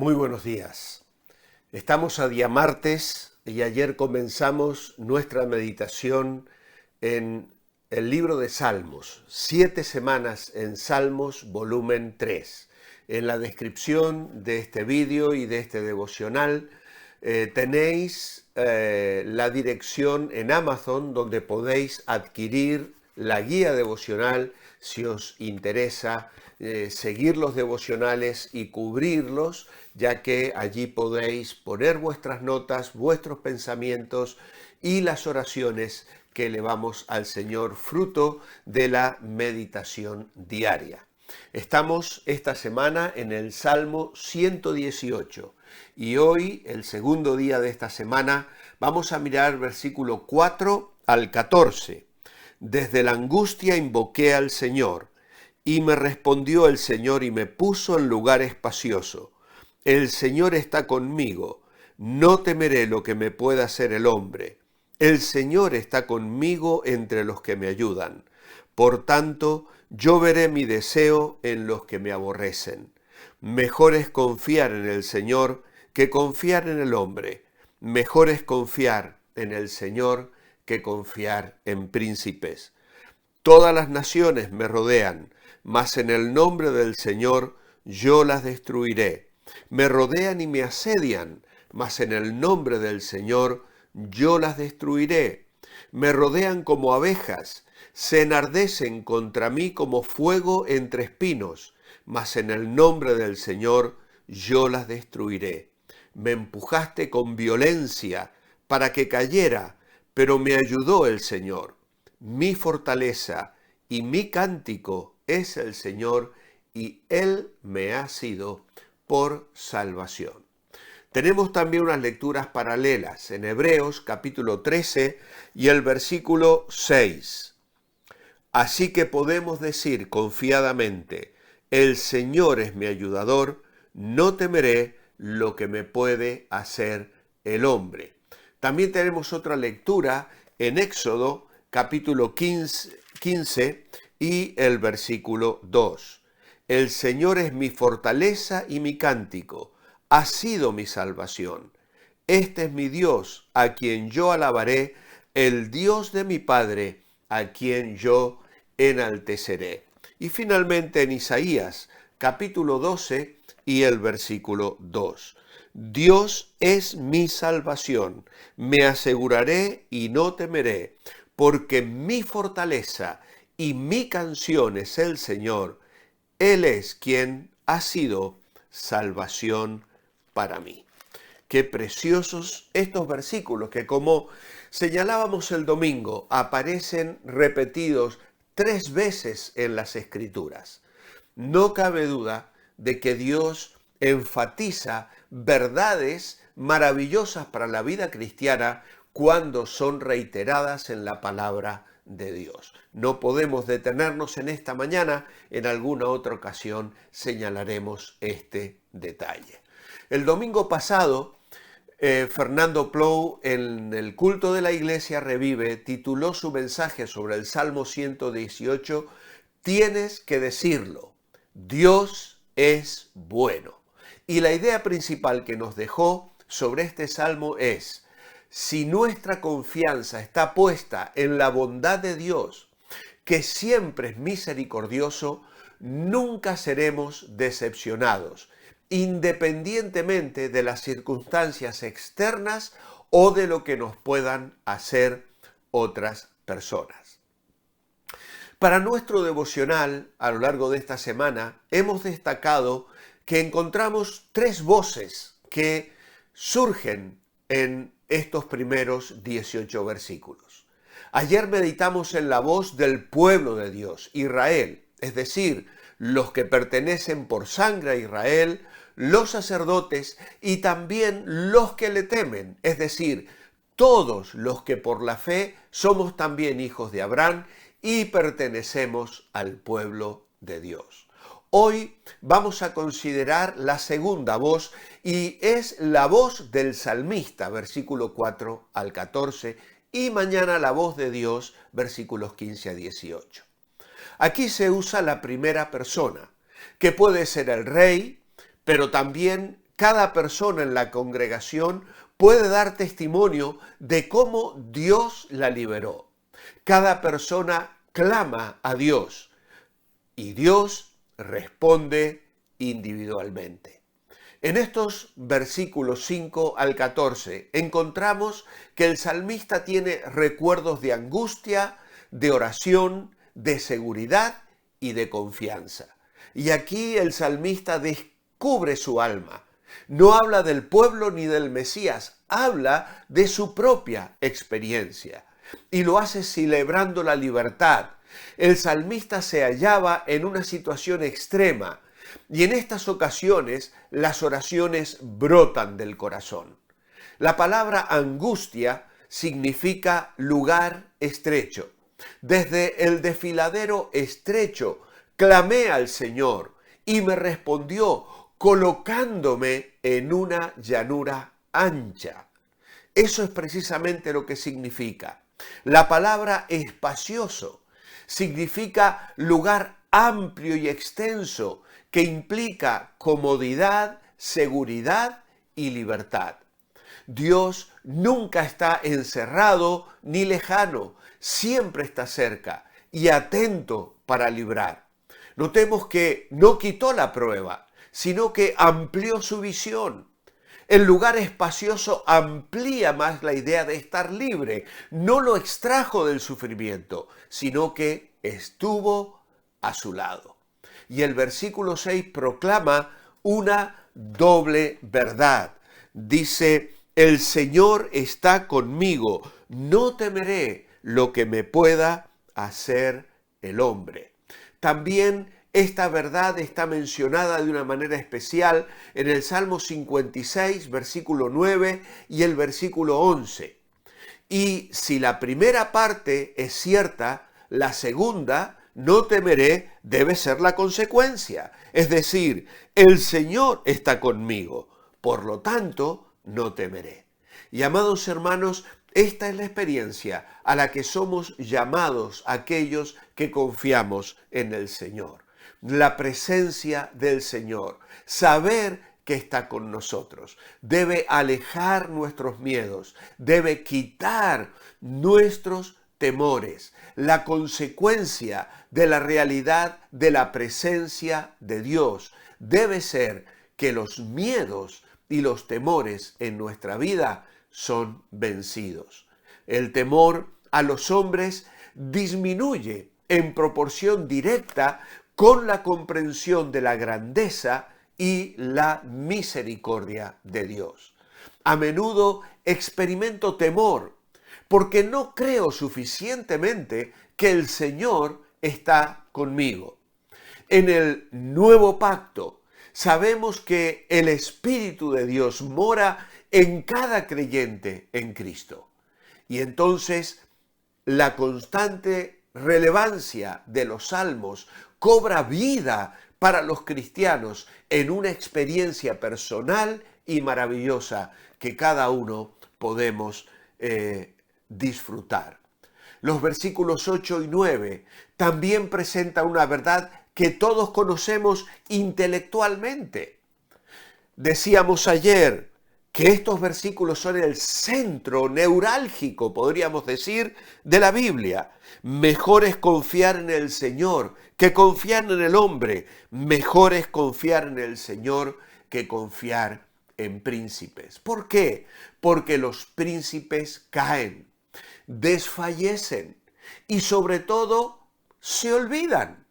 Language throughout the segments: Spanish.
Muy buenos días. Estamos a día martes y ayer comenzamos nuestra meditación en el libro de Salmos, 7 semanas en Salmos, volumen 3. En la descripción de este vídeo y de este devocional tenéis la dirección en Amazon donde podéis adquirir la guía devocional si os interesa seguir los devocionales y cubrirlos, ya que allí podéis poner vuestras notas, vuestros pensamientos y las oraciones que elevamos al Señor, fruto de la meditación diaria. Estamos esta semana en el Salmo 118 y hoy, el segundo día de esta semana, vamos a mirar versículo 4 al 14. Desde la angustia invoqué al Señor, y me respondió el Señor y me puso en lugar espacioso. El Señor está conmigo, no temeré lo que me pueda hacer el hombre. El Señor está conmigo entre los que me ayudan. Por tanto, yo veré mi deseo en los que me aborrecen. Mejor es confiar en el Señor que confiar en el hombre. Mejor es confiar en el Señor que confiar en príncipes. Todas las naciones me rodean, mas en el nombre del Señor yo las destruiré. Me rodean y me asedian, mas en el nombre del Señor yo las destruiré. Me rodean como abejas, se enardecen contra mí como fuego entre espinos, mas en el nombre del Señor yo las destruiré. Me empujaste con violencia para que cayera, pero me ayudó el Señor. Mi fortaleza y mi cántico es el Señor, y Él me ha sido por salvación. Tenemos también unas lecturas paralelas en Hebreos capítulo 13 y el versículo 6. Así que podemos decir confiadamente, el Señor es mi ayudador, no temeré lo que me puede hacer el hombre. También tenemos otra lectura en Éxodo capítulo 15 y el versículo 2. El Señor es mi fortaleza y mi cántico, ha sido mi salvación. Este es mi Dios, a quien yo alabaré, el Dios de mi Padre, a quien yo enalteceré. Y finalmente en Isaías capítulo 12 y el versículo 2. Dios es mi salvación, me aseguraré y no temeré, porque mi fortaleza y mi canción es el Señor. Él es quien ha sido salvación para mí. Qué preciosos estos versículos que, como señalábamos el domingo, aparecen repetidos 3 veces en las Escrituras. No cabe duda de que Dios enfatiza verdades maravillosas para la vida cristiana cuando son reiteradas en la palabra de Dios. No podemos detenernos en esta mañana, en alguna otra ocasión señalaremos este detalle. El domingo pasado, Fernando Plou, en el culto de la Iglesia Revive, tituló su mensaje sobre el Salmo 118, Tienes que decirlo, Dios es bueno. Y la idea principal que nos dejó sobre este salmo es, si nuestra confianza está puesta en la bondad de Dios, que siempre es misericordioso, nunca seremos decepcionados, independientemente de las circunstancias externas o de lo que nos puedan hacer otras personas. Para nuestro devocional, a lo largo de esta semana, hemos destacado que encontramos 3 voces que surgen en estos primeros 18 versículos. Ayer meditamos en la voz del pueblo de Dios, Israel, es decir, los que pertenecen por sangre a Israel, los sacerdotes y también los que le temen, es decir, todos los que por la fe somos también hijos de Abraham y pertenecemos al pueblo de Dios. Hoy vamos a considerar la segunda voz y es la voz del salmista, versículo 4 al 14, y mañana la voz de Dios, versículos 15 a 18. Aquí se usa la primera persona, que puede ser el rey, pero también cada persona en la congregación puede dar testimonio de cómo Dios la liberó. Cada persona clama a Dios y Dios responde individualmente. En estos versículos 5 al 14 encontramos que el salmista tiene recuerdos de angustia, de oración, de seguridad y de confianza. Y aquí el salmista descubre su alma. No habla del pueblo ni del Mesías, habla de su propia experiencia. Y lo hace celebrando la libertad. El salmista se hallaba en una situación extrema y en estas ocasiones las oraciones brotan del corazón. La palabra angustia significa lugar estrecho. Desde el desfiladero estrecho clamé al Señor y me respondió colocándome en una llanura ancha. Eso es precisamente lo que significa. La palabra espacioso significa lugar amplio y extenso que implica comodidad, seguridad y libertad. Dios nunca está encerrado ni lejano, siempre está cerca y atento para librar. Notemos que no quitó la prueba, sino que amplió su visión. El lugar espacioso amplía más la idea de estar libre, no lo extrajo del sufrimiento, sino que estuvo a su lado. Y el versículo 6 proclama una doble verdad. Dice, el Señor está conmigo, no temeré lo que me pueda hacer el hombre. También esta verdad está mencionada de una manera especial en el Salmo 56, versículo 9 y el versículo 11. Y si la primera parte es cierta, la segunda, no temeré, debe ser la consecuencia. Es decir, el Señor está conmigo, por lo tanto, no temeré. Y amados hermanos, esta es la experiencia a la que somos llamados aquellos que confiamos en el Señor. La presencia del Señor, saber que está con nosotros, debe alejar nuestros miedos, debe quitar nuestros temores, la consecuencia de la realidad de la presencia de Dios debe ser que los miedos y los temores en nuestra vida son vencidos. El temor a los hombres disminuye en proporción directa con la comprensión de la grandeza y la misericordia de Dios. A menudo experimento temor porque no creo suficientemente que el Señor está conmigo. En el nuevo pacto sabemos que el Espíritu de Dios mora en cada creyente en Cristo. Y entonces la constante relevancia de los salmos cobra vida para los cristianos en una experiencia personal y maravillosa que cada uno podemos disfrutar. Los versículos 8 y 9 también presentan una verdad que todos conocemos intelectualmente. Decíamos ayer que estos versículos son el centro neurálgico, podríamos decir, de la Biblia. Mejor es confiar en el Señor que confiar en el hombre. Mejor es confiar en el Señor que confiar en príncipes. ¿Por qué? Porque los príncipes caen, desfallecen y sobre todo se olvidan.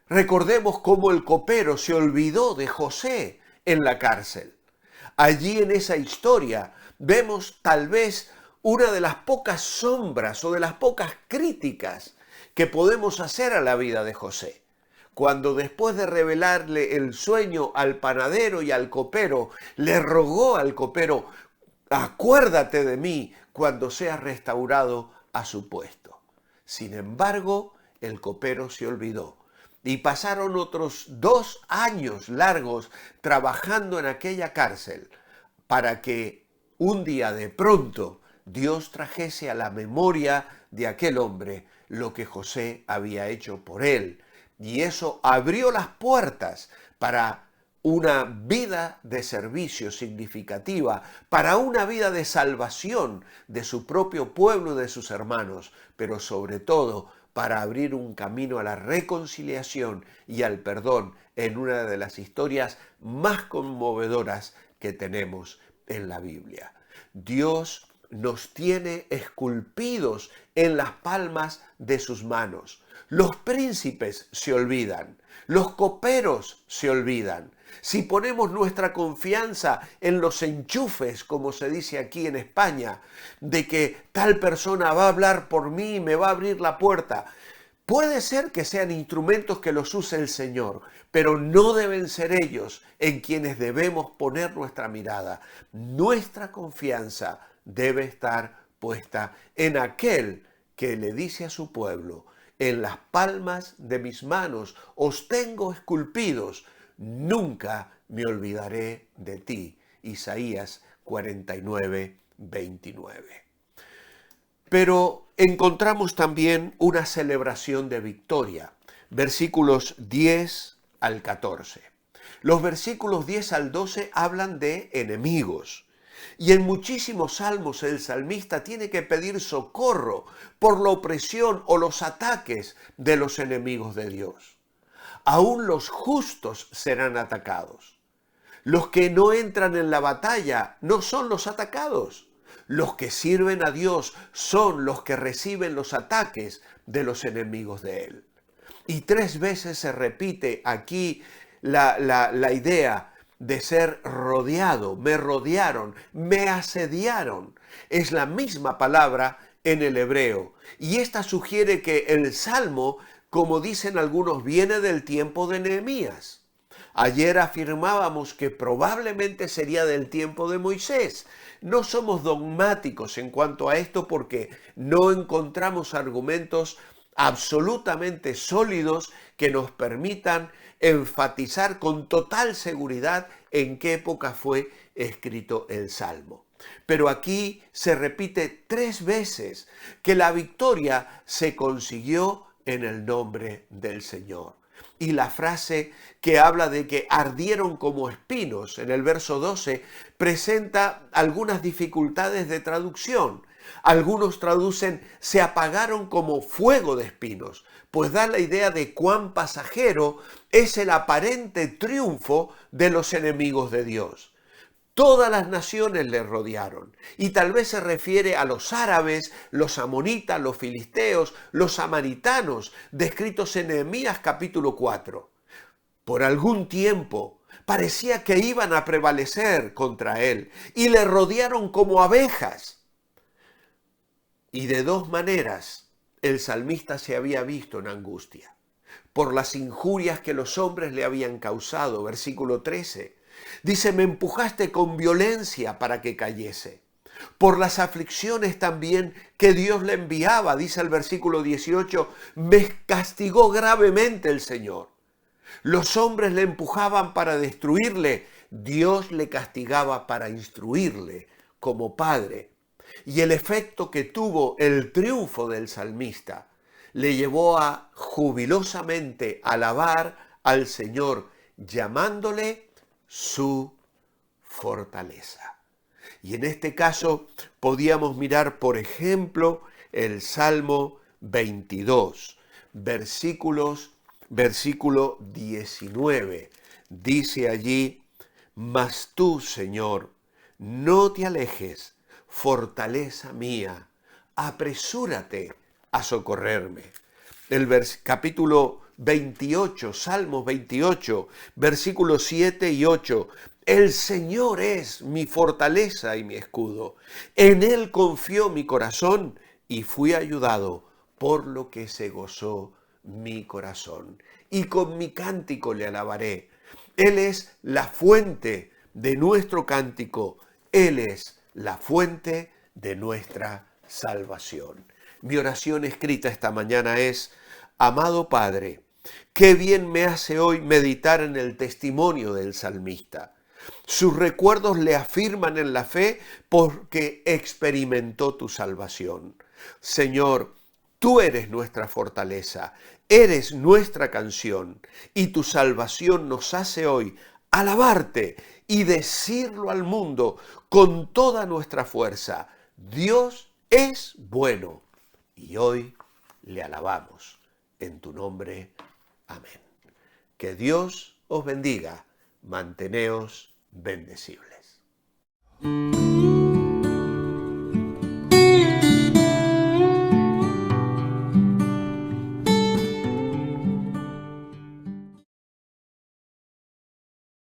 Recordemos cómo el copero se olvidó de José en la cárcel. Allí en esa historia vemos tal vez una de las pocas sombras o de las pocas críticas que podemos hacer a la vida de José. Cuando después de revelarle el sueño al panadero y al copero, le rogó al copero, acuérdate de mí cuando seas restaurado a su puesto. Sin embargo, el copero se olvidó. Y pasaron otros 2 años largos trabajando en aquella cárcel para que un día de pronto Dios trajese a la memoria de aquel hombre lo que José había hecho por él. Y eso abrió las puertas para una vida de servicio significativa, para una vida de salvación de su propio pueblo y de sus hermanos, pero sobre todo para abrir un camino a la reconciliación y al perdón en una de las historias más conmovedoras que tenemos en la Biblia. Dios nos tiene esculpidos en las palmas de sus manos. Los príncipes se olvidan, los coperos se olvidan. Si ponemos nuestra confianza en los enchufes, como se dice aquí en España, de que tal persona va a hablar por mí y me va a abrir la puerta, puede ser que sean instrumentos que los use el Señor, pero no deben ser ellos en quienes debemos poner nuestra mirada. Nuestra confianza debe estar puesta en aquel que le dice a su pueblo: en las palmas de mis manos os tengo esculpidos, nunca me olvidaré de ti. Isaías 49, 29. Pero encontramos también una celebración de victoria. Versículos 10 al 14. Los versículos 10 al 12 hablan de enemigos. Y en muchísimos salmos el salmista tiene que pedir socorro por la opresión o los ataques de los enemigos de Dios. Aún los justos serán atacados. Los que no entran en la batalla no son los atacados. Los que sirven a Dios son los que reciben los ataques de los enemigos de Él. Y 3 veces se repite aquí la idea de ser rodeado. Me rodearon, me asediaron. Es la misma palabra en el hebreo. Y esta sugiere que el Salmo, como dicen algunos, viene del tiempo de Nehemías. Ayer afirmábamos que probablemente sería del tiempo de Moisés. No somos dogmáticos en cuanto a esto porque no encontramos argumentos absolutamente sólidos que nos permitan enfatizar con total seguridad en qué época fue escrito el Salmo. Pero aquí se repite 3 veces que la victoria se consiguió en el nombre del Señor. Y la frase que habla de que ardieron como espinos en el verso 12 presenta algunas dificultades de traducción. Algunos traducen se apagaron como fuego de espinos, pues da la idea de cuán pasajero es el aparente triunfo de los enemigos de Dios. Todas las naciones le rodearon, y tal vez se refiere a los árabes, los amonitas, los filisteos, los samaritanos, descritos en Nehemías capítulo 4. Por algún tiempo parecía que iban a prevalecer contra él, y le rodearon como abejas. Y de 2 maneras el salmista se había visto en angustia. Por las injurias que los hombres le habían causado, versículo 13. Dice, me empujaste con violencia para que cayese. Por las aflicciones también que Dios le enviaba, dice el versículo 18, me castigó gravemente el Señor. Los hombres le empujaban para destruirle, Dios le castigaba para instruirle como padre. Y el efecto que tuvo el triunfo del salmista le llevó a jubilosamente alabar al Señor, llamándole su fortaleza. Y en este caso podíamos mirar, por ejemplo, el Salmo 22, versículo 19. Dice allí, mas tú, Señor, no te alejes, fortaleza mía, apresúrate a socorrerme. El capítulo 28, Salmos 28, versículos 7 y 8. El Señor es mi fortaleza y mi escudo. En Él confió mi corazón y fui ayudado, por lo que se gozó mi corazón. Y con mi cántico le alabaré. Él es la fuente de nuestro cántico. Él es la fuente de nuestra salvación. Mi oración escrita esta mañana es, amado Padre, qué bien me hace hoy meditar en el testimonio del salmista. Sus recuerdos le afirman en la fe porque experimentó tu salvación. Señor, tú eres nuestra fortaleza, eres nuestra canción y tu salvación nos hace hoy alabarte y decirlo al mundo con toda nuestra fuerza. Dios es bueno y hoy le alabamos. En tu nombre, amén. Que Dios os bendiga. Manteneos bendecibles.